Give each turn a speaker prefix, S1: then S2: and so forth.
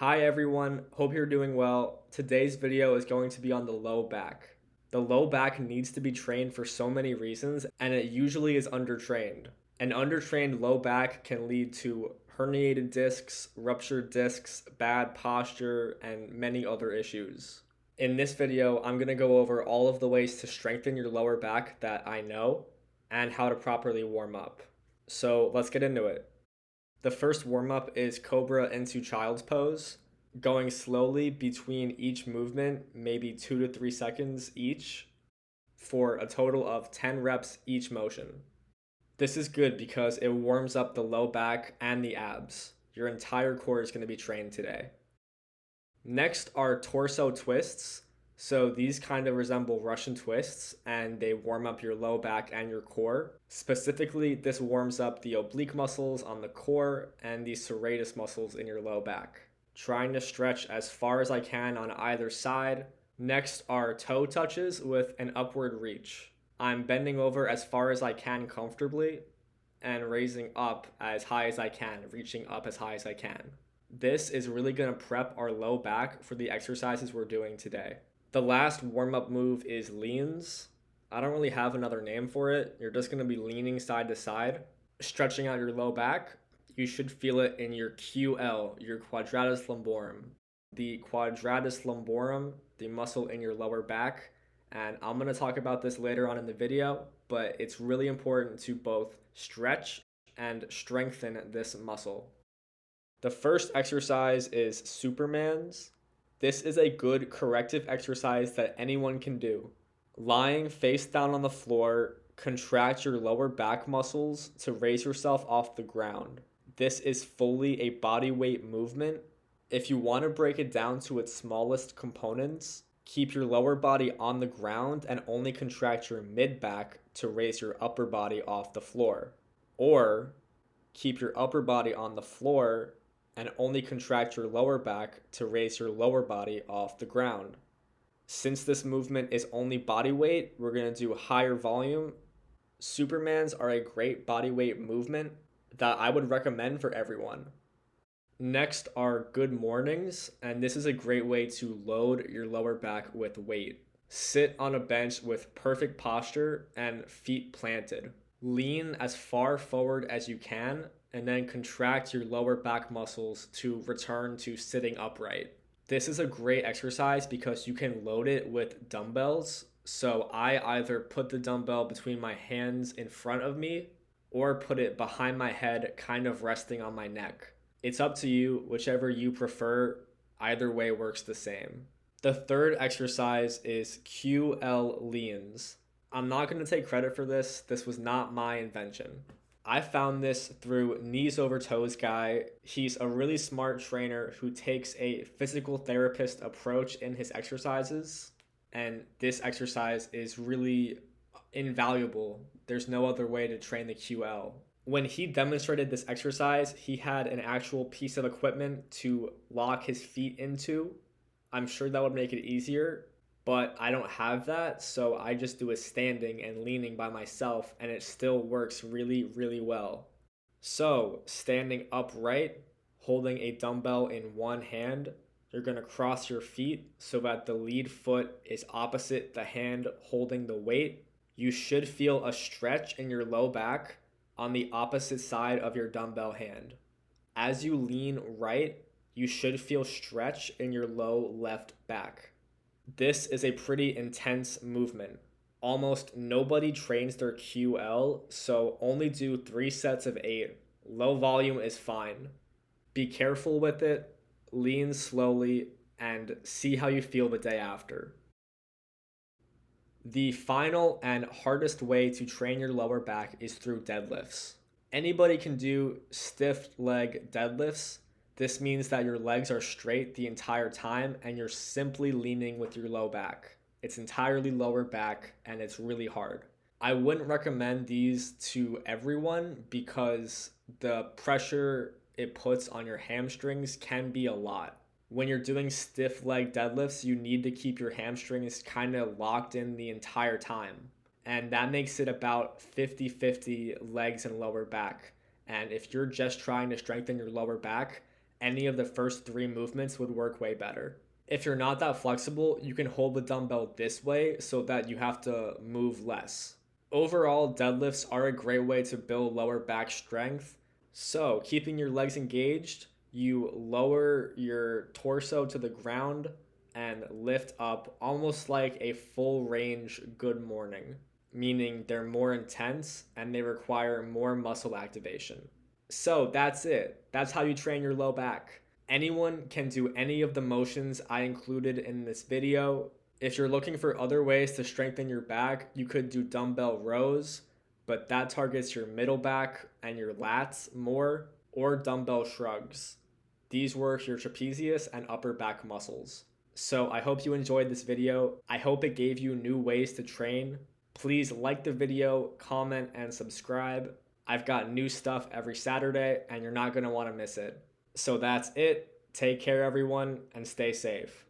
S1: Hi everyone, hope you're doing well. Today's video is going to be on the low back. The low back needs to be trained for so many reasons, and it usually is undertrained. An undertrained low back can lead to herniated discs, ruptured discs, bad posture, and many other issues. In this video, I'm going to go over all of the ways to strengthen your lower back that I know, and how to properly warm up. So let's get into it. The first warm up is Cobra into child's pose, going slowly between each movement, maybe 2 to 3 seconds each, for a total of 10 reps each motion. This is good because it warms up the low back and the abs. Your entire core is going to be trained today. Next are torso twists. So these kind of resemble Russian twists and they warm up your low back and your core. Specifically, this warms up the oblique muscles on the core and the serratus muscles in your low back. Trying to stretch as far as I can on either side. Next are toe touches with an upward reach. I'm bending over as far as I can comfortably and raising up as high as I can, reaching up as high as I can. This is really going to prep our low back for the exercises we're doing today. The last warm-up move is leans. I don't really have another name for it. You're just going to be leaning side to side, stretching out your low back. You should feel it in your QL, your quadratus lumborum. The quadratus lumborum, the muscle in your lower back, and I'm going to talk about this later on in the video, but it's really important to both stretch and strengthen this muscle. The first exercise is Superman's. This is a good corrective exercise that anyone can do. Lying face down on the floor, contract your lower back muscles to raise yourself off the ground. This is fully a body weight movement. If you want to break it down to its smallest components, keep your lower body on the ground and only contract your mid back to raise your upper body off the floor. Or keep your upper body on the floor and only contract your lower back to raise your lower body off the ground. Since this movement is only body weight, we're going to do higher volume. Supermans are a great body weight movement that I would recommend for everyone. Next are good mornings, and this is a great way to load your lower back with weight. Sit on a bench with perfect posture and feet planted. Lean as far forward as you can and then contract your lower back muscles to return to sitting upright. This is a great exercise because you can load it with dumbbells. So I either put the dumbbell between my hands in front of me or put it behind my head, kind of resting on my neck. It's up to you, whichever you prefer. Either way works the same. The third exercise is QL leans. I'm not going to take credit for this. This was not my invention. I found this through Knees Over Toes guy. He's a really smart trainer who takes a physical therapist approach in his exercises. And this exercise is really invaluable. There's no other way to train the QL. When he demonstrated this exercise, he had an actual piece of equipment to lock his feet into. I'm sure that would make it easier, but I don't have that, so I just do a standing and leaning by myself, and it still works really, really well. So, standing upright, holding a dumbbell in one hand, you're going to cross your feet so that the lead foot is opposite the hand holding the weight. You should feel a stretch in your low back on the opposite side of your dumbbell hand. As you lean right, you should feel stretch in your low left back. This is a pretty intense movement. Almost nobody trains their QL, so only do 3 sets of 8. Low volume is fine. Be careful with it, lean slowly, and see how you feel the day after. The final and hardest way to train your lower back is through deadlifts. Anybody can do stiff leg deadlifts. This means that your legs are straight the entire time and you're simply leaning with your low back. It's entirely lower back and it's really hard. I wouldn't recommend these to everyone because the pressure it puts on your hamstrings can be a lot. When you're doing stiff leg deadlifts, you need to keep your hamstrings kind of locked in the entire time. And that makes it about 50-50 legs and lower back. And if you're just trying to strengthen your lower back, any of the first 3 movements would work way better. If you're not that flexible, you can hold the dumbbell this way so that you have to move less. Overall, deadlifts are a great way to build lower back strength. So, keeping your legs engaged, you lower your torso to the ground and lift up almost like a full range good morning, meaning they're more intense and they require more muscle activation. So that's it. That's how you train your low back. Anyone can do any of the motions I included in this video. If you're looking for other ways to strengthen your back, you could do dumbbell rows, but that targets your middle back and your lats more, or dumbbell shrugs. These work your trapezius and upper back muscles. So I hope you enjoyed this video. I hope it gave you new ways to train. Please like the video, comment, and subscribe. I've got new stuff every Saturday, and you're not going to want to miss it. So that's it. Take care, everyone, and stay safe.